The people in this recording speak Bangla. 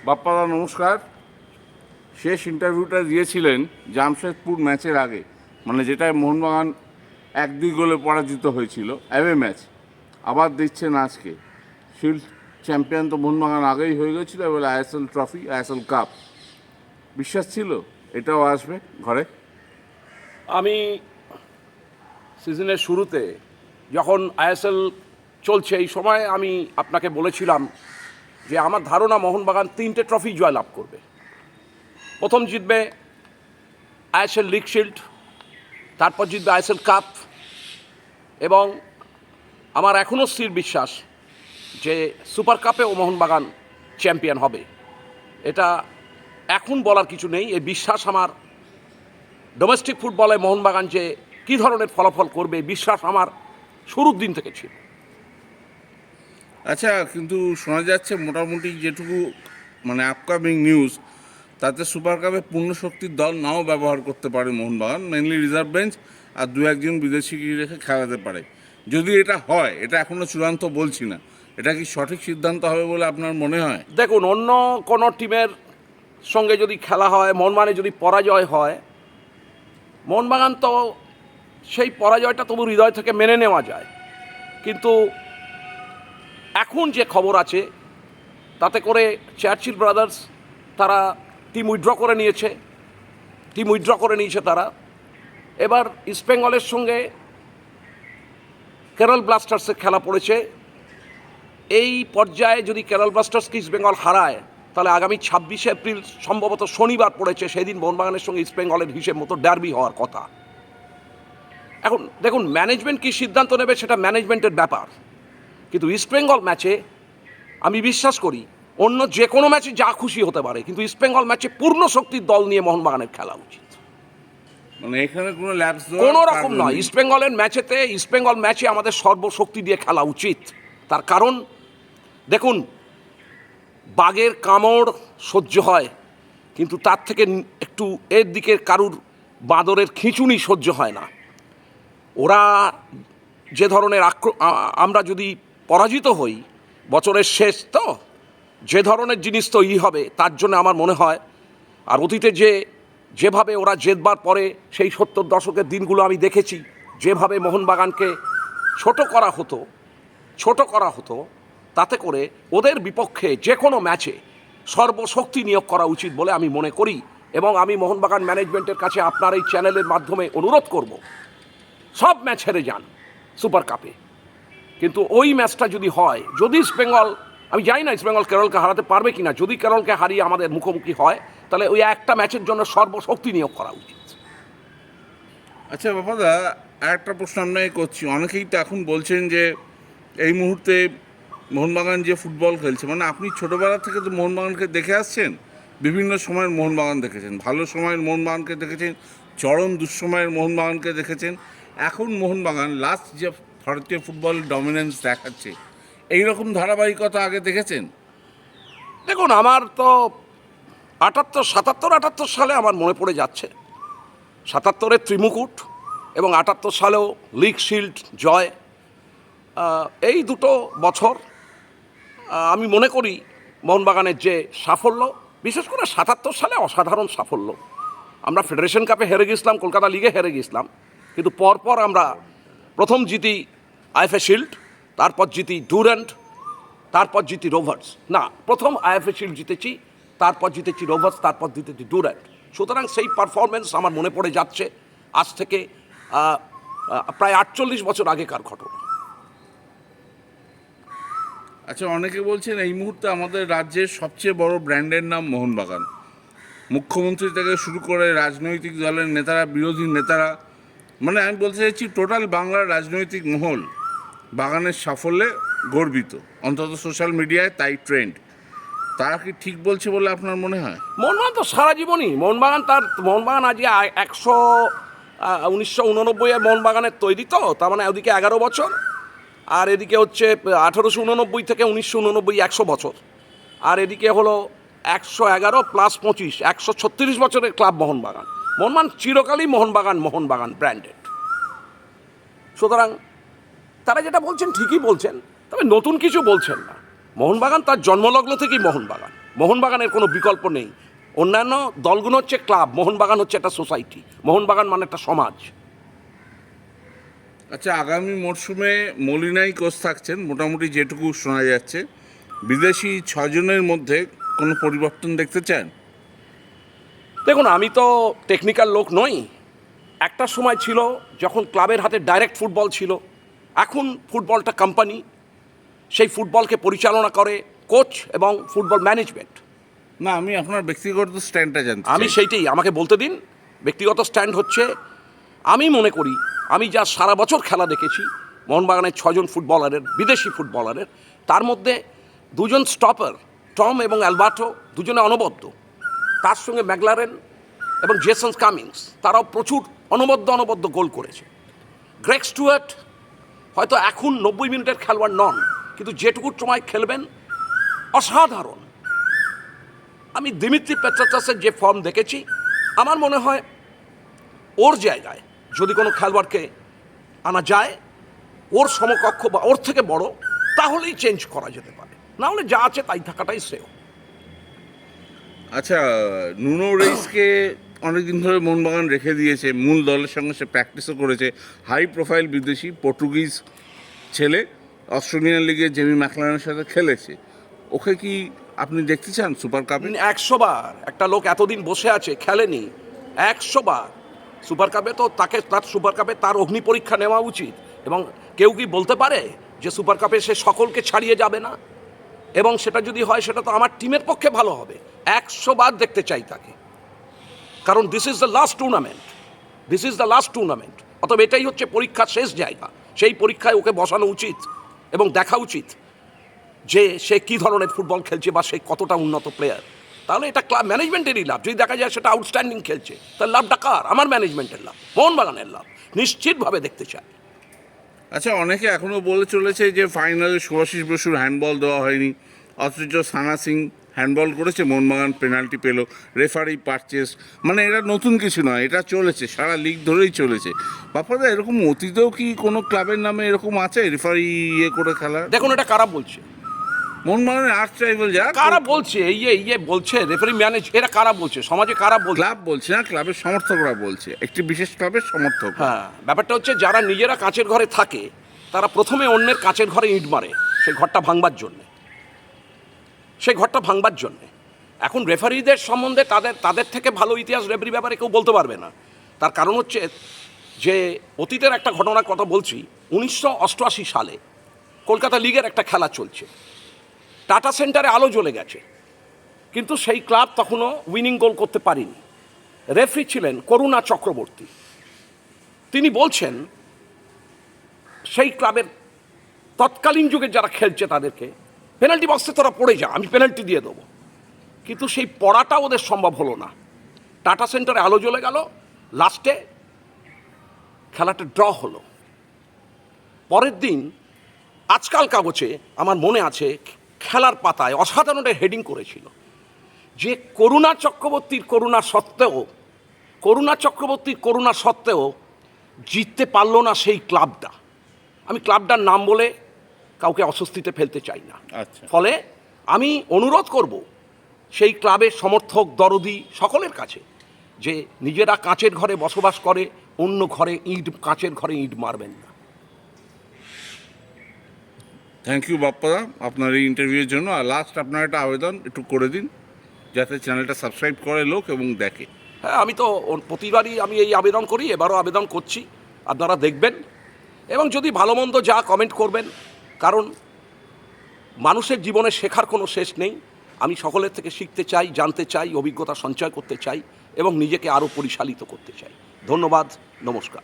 বাপ্পাদা নমস্কার। শেষ ইন্টারভিউটা দিয়েছিলেন জামশেদপুর ম্যাচের আগে, মানে যেটায় মোহনবাগান 1-2 গোলে পরাজিত হয়েছিল অ্যাওয়ে ম্যাচ। আবার দিচ্ছেন আজকে। শিল্ড চ্যাম্পিয়ন তো মোহনবাগান আগেই হয়ে গেছিল, এবার আইএসএল ট্রফি, আইএসএল কাপ। বিশ্বাস ছিল এটাও আসবে ঘরে? আমি সিজনের শুরুতে যখন আইএসএল চলছে এই সময় আমি আপনাকে বলেছিলাম যে আমার ধারণা মোহনবাগান 3টে ট্রফি জয়লাভ করবে। প্রথম জিতবে আইএসএল লিগ শিল্ড, তারপর জিতবে আইএসএল কাপ, এবং আমার এখনও স্থির বিশ্বাস যে সুপার কাপেও মোহনবাগান চ্যাম্পিয়ন হবে। এটা এখন বলার কিছু নেই, এই বিশ্বাস আমার ডোমেস্টিক ফুটবলে মোহনবাগান যে কী ধরনের ফলাফল করবে বিশ্বাস আমার শুরুর দিন থেকে ছিল। আচ্ছা, কিন্তু শোনা যাচ্ছে মোটামুটি যেটুকু মানে আপকামিং নিউজ, তাতে সুপার কাপে পূর্ণ শক্তির দল নাও ব্যবহার করতে পারে মোহনবাগান, মেনলি রিজার্ভ বেঞ্চ আর 2-1 বিদেশি রেখে খেলাতে পারে। যদি এটা হয়, এটা এখনও চূড়ান্ত বলছি না, এটা কি সঠিক সিদ্ধান্ত হবে বলে আপনার মনে হয়? দেখুন, অন্য কোনো টিমের সঙ্গে যদি খেলা হয়, মোহনবাগানে যদি পরাজয় হয়, মোহনবাগান তো সেই পরাজয়টা তবু হৃদয় থেকে মেনে নেওয়া যায়। কিন্তু এখন যে খবর আছে তাতে করে চার্চিল ব্রাদার্স তারা টিম উইথড্র করে নিয়েছে তারা। এবার ইস্টবেঙ্গলের সঙ্গে কেরল ব্লাস্টার্সের খেলা পড়েছে। এই পর্যায়ে যদি কেরল ব্লাস্টার্সকে ইস্টবেঙ্গল হারায়, তাহলে আগামী 26শে এপ্রিল সম্ভবত শনিবার পড়েছে, সেদিন মোহনবাগানের সঙ্গে ইস্টবেঙ্গলের হিসেব মতো ডার্বি হওয়ার কথা। এখন দেখুন, ম্যানেজমেন্ট কী সিদ্ধান্ত নেবে সেটা ম্যানেজমেন্টের ব্যাপার, কিন্তু ইস্টবেঙ্গল ম্যাচে আমি বিশ্বাস করি অন্য যে কোনো ম্যাচে যা খুশি হতে পারে, কিন্তু ইস্টবেঙ্গল ম্যাচে পূর্ণ শক্তির দল নিয়ে মোহনবাগানের খেলা উচিত। মানে এখানে কোনো ল্যাপস কোনো রকম নয়। ইস্টবেঙ্গল ম্যাচে আমাদের সর্বশক্তি দিয়ে খেলা উচিত। তার কারণ দেখুন, বাঘের কামড় সহ্য হয়, কিন্তু তার থেকে একটু এর দিকে কারুর বাঁদরের খিঁচুনি সহ্য হয় না। ওরা যে ধরনের আমরা যদি পরাজিত হই, বছরের শেষ তো যে ধরনের জিনিস তৈরি হবে, তার জন্য আমার মনে হয়, আর অতীতে যেভাবে ওরা জেতবার পরে সেই 70 দশকের দিনগুলো আমি দেখেছি, যেভাবে মোহনবাগানকে ছোট করা হতো, তাতে করে ওদের বিপক্ষে যে কোনো ম্যাচে সর্বশক্তি নিয়োগ করা উচিত বলে আমি মনে করি। এবং আমি মোহনবাগান ম্যানেজমেন্টের কাছে আপনার এই চ্যানেলের মাধ্যমে অনুরোধ করব, সব ম্যাচ হেরে যান সুপার কাপে, কিন্তু ওই ম্যাচটা যদি হয়, যদি ইস্টবেঙ্গল, আমি জানি না ইস্টবেঙ্গল কেরলকে হারাতে পারবে কিনা, যদি কেরলকে হারিয়ে আমাদের মুখোমুখি হয়, তাহলে ওই একটা ম্যাচের জন্য সর্বশক্তি নিয়োগ করা উচিত। আচ্ছা বাপাদা, আরেকটা প্রশ্ন আপনাকে করছি। অনেকেই তো এখন বলছেন যে এই মুহূর্তে মোহনবাগান যে ফুটবল খেলছে, মানে আপনি ছোটোবেলা থেকে তো মোহনবাগানকে দেখে আসছেন, বিভিন্ন সময়ের মোহনবাগান দেখেছেন, ভালো সময়ের মোহনবাগানকে দেখেছেন, চরম দুঃসময়ের মোহনবাগানকে দেখেছেন। এখন মোহনবাগান লাস্ট যে ভারতীয় ফুটবল ডমিনেন্স দেখাচ্ছে, এইরকম ধারাবাহিকতা আগে দেখেছেন? দেখুন, আমার তো 77-78 সালে আমার মনে পড়ে যাচ্ছে, 77-এর ত্রিমুকুট এবং 78 সালেও লিগ শিল্ড জয়, এই দুটো বছর আমি মনে করি মোহনবাগানের যে সাফল্য, বিশেষ করে 77 সালে অসাধারণ সাফল্য। আমরা ফেডারেশন কাপে হেরে গেছিলাম, কলকাতা লিগে হেরে গেছিলাম, কিন্তু পরপর আমরা প্রথম জিতি আইএফএ শিল্ড, তারপর জিতি ডুরান্ট, তারপর জিতি রোভার্স, না প্রথম আইএফএ শিল্ড জিতেছি, তারপর জিতেছি রোভার্স, তারপর জিতেছি ডুরান্ট। সুতরাং সেই পারফরমেন্স আমার মনে পড়ে যাচ্ছে আজ থেকে প্রায় 48 বছর আগেকার ঘটনা। আচ্ছা, অনেকে বলছেন এই মুহূর্তে আমাদের রাজ্যের সবচেয়ে বড় ব্র্যান্ডের নাম মোহনবাগান। মুখ্যমন্ত্রী থেকে শুরু করে রাজনৈতিক দলের নেতারা, বিরোধী নেতারা, মানে আমি বলতে চাইছি টোটাল বাংলার রাজনৈতিক মহল বাগানের সাফল্যে গর্বিত, অন্তত সোশ্যাল মিডিয়ায় তাই ট্রেন্ড। তারা কি ঠিক বলছে বলে আপনার মনে হয়? মোহনবাগান তো সারা জীবনই মোহনবাগান আজকে 1989 মোহনবাগানের তৈরি, তো তার মানে ওদিকে 11 বছর, আর এদিকে হচ্ছে 1889 থেকে 1989 100 বছর, আর এদিকে হলো 111 + 25 136 বছরের ক্লাব মোহনবাগান। চিরকালই মোহনবাগান ব্র্যান্ডেড। সুতরাং তারা যেটা বলছেন ঠিকই বলছেন, তবে নতুন কিছু বলছেন না। মোহনবাগান তার জন্মলগ্ন থেকেই মোহনবাগান। মোহনবাগানের কোনো বিকল্প নেই। অন্যান্য দলগুলো হচ্ছে ক্লাব, মোহনবাগান হচ্ছে একটা সোসাইটি, মোহনবাগান মানে একটা সমাজ। আচ্ছা, আগামী মরশুমে মলিনাই কোচ থাকছেন মোটামুটি যেটুকু শোনা যাচ্ছে। বিদেশি 6 জনের মধ্যে কোনো পরিবর্তন দেখতে চান? দেখুন, আমি তো টেকনিক্যাল লোক নই। একটা সময় ছিল যখন ক্লাবের হাতে ডাইরেক্ট ফুটবল ছিল, এখন ফুটবলটা কোম্পানি, সেই ফুটবলকে পরিচালনা করে কোচ এবং ফুটবল ম্যানেজমেন্ট। না, আমি আপনার ব্যক্তিগত স্ট্যান্ডটা জানতে আমি চাই। সেইটাই, আমাকে বলতে দিন। ব্যক্তিগত স্ট্যান্ড হচ্ছে, আমি মনে করি, আমি যা সারা বছর খেলা দেখেছি মোহনবাগানের 6 জন ফুটবলারের, বিদেশি ফুটবলারের, তার মধ্যে 2 জন স্টপার, টম এবং অ্যালবার্টো, দুজনে অনবদ্য। তার সঙ্গে ম্যাকলারেন এবং জেসন কামিংস, তারাও প্রচুর অনবদ্য গোল করেছে। গ্রেগ স্টুয়ার্ট হয়তো এখন 90 মিনিটের খেলোয়াড় নন, কিন্তু যেটুকু সময় খেলবেন অসাধারণ। আমি দিমিত্রি পেট্রাটাসের যে ফর্ম দেখেছি, আমার মনে হয় ওর জায়গায় যদি কোনো খেলোয়াড়কে আনা যায় ওর সমকক্ষ বা ওর থেকে বড়, তাহলেই চেঞ্জ করা যেতে পারে, না হলে যা আছে তাই থাকাটাই শ্রেয়। আচ্ছা, নুনো রেইসকে অনেকদিন ধরে মোহনবাগান রেখে দিয়েছে, মূল দলের সঙ্গে সে প্র্যাকটিসও করেছে। হাই প্রোফাইল বিদেশি পর্তুগিজ ছেলে, অস্ট্রেলিয়ান লিগে জেমি ম্যাকলারেনের সাথে খেলেছে। ওকে কি আপনি দেখতে চান সুপার কাপে? 100 বার একটা লোক এতদিন বসে আছে, খেলেনি 100 বার। সুপার কাপে তো তার সুপার কাপে তার অগ্নি পরীক্ষা নেওয়া উচিত। এবং কেউ কি বলতে পারে যে সুপার কাপে সে সকলকে ছাড়িয়ে যাবে না? এবং সেটা যদি হয়, সেটা তো আমার টিমের পক্ষে ভালো হবে। 100 বার দেখতে চাই তাকে, কারণ this is the last tournament. অতএব এটাই হচ্ছে পরীক্ষার শেষ জায়গা। সেই পরীক্ষায় ওকে বসানো উচিত এবং দেখা উচিত যে সে কী ধরনের ফুটবল খেলছে বা সে কতটা উন্নত প্লেয়ার। তাহলে এটা ক্লাব ম্যানেজমেন্টেরই লাভ। যদি দেখা যায় সেটা আউটস্ট্যান্ডিং খেলছে, তার লাভটা কার? আমার ম্যানেজমেন্টের লাভ, মোহনবাগানের লাভ। নিশ্চিতভাবে দেখতে চাই। আচ্ছা, অনেকে এখনও বলে চলেছে যে ফাইনালে শুভাশিস বসুর হ্যান্ডবল দেওয়া হয়নি, অথচ সানা সিং হ্যান্ডবল করেছে, মোহনবাগান পেনাল্টি পেল, রেফারি পারচেস। মানে এটা নতুন কিছু নয়, এটা চলেছে, সারা লিগ ধরেই চলেছে। বাপ্পাদা, এরকম অতীতেও কি কোনো ক্লাবের নামে এরকম আছে রেফারি করে খেলা? দেখুন, এটা কারা বলছে? মোহনবাগানের আর্চ রাইভাল যা কারা বলছে? বলছে রেফারি ম্যানেজ, এরা কারা বলছে? সমাজে কারা বলছে? ক্লাব বলছে না, ক্লাবের সমর্থকরা বলছে, একটি বিশেষ ক্লাবের সমর্থক। হ্যাঁ, ব্যাপারটা হচ্ছে যারা নিজেরা কাঁচের ঘরে থাকে তারা প্রথমে অন্যের কাঁচের ঘরে ইঁট মারে সেই ঘরটা ভাঙবার জন্যে। এখন রেফারিদের সম্বন্ধে তাদের থেকে ভালো ইতিহাস রেফারি ব্যাপারে কেউ বলতে পারবে না। তার কারণ হচ্ছে যে অতীতের একটা ঘটনার কথা বলছি। 1988 সালে কলকাতা লিগের একটা খেলা চলছে, টাটা সেন্টারে আলো জ্বলে গেছে, কিন্তু সেই ক্লাব তখনও উইনিং গোল করতে পারেনি। রেফারি ছিলেন করুণা চক্রবর্তী। তিনি বলছেন সেই ক্লাবের তৎকালীন যুগে যারা খেলছে তাদেরকে, পেনাল্টি বক্সে তোরা পড়ে যা, আমি পেনাল্টি দিয়ে দেবো। কিন্তু সেই পড়াটা ওদের সম্ভব হলো না। টাটা সেন্টারে আলো জ্বলে গেল, লাস্টে খেলাটা ড্র হলো। পরের দিন আজকাল কাগজে আমার মনে আছে খেলার পাতায় অসাধারণ হেডিং করেছিল যে করুণা চক্রবর্তীর করুণা সত্ত্বেও জিততে পারলো না সেই ক্লাবটা। আমি ক্লাবটার নাম বলে কাউকে অস্বস্তিতে ফেলতে চাই না। আচ্ছা। ফলে আমি অনুরোধ করব সেই ক্লাবের সমর্থক, দরদি সকলের কাছে যে নিজেরা কাঁচের ঘরে বসবাস করে, অন্য কাঁচের ঘরে ইঁট মারবেন না। থ্যাংক ইউ বাপ্পাদা আপনার এই ইন্টারভিউয়ের জন্য। আর লাস্ট আপনার একটা আবেদন একটু করে দিন, যাতে চ্যানেলটা সাবস্ক্রাইব করে লোক এবং দেখে। হ্যাঁ, আমি তো প্রতিবারই আমি এই আবেদন করি, এবারও আবেদন করছি। আপনারা দেখবেন এবং যদি ভালো মন্দ যা কমেন্ট করবেন, কারণ মানুষের জীবনে শেখার কোনো শেষ নেই। আমি সকলের থেকে শিখতে চাই, জানতে চাই, অভিজ্ঞতা সঞ্চয় করতে চাই এবং নিজেকে আরও পরিশালিত করতে চাই। ধন্যবাদ, নমস্কার।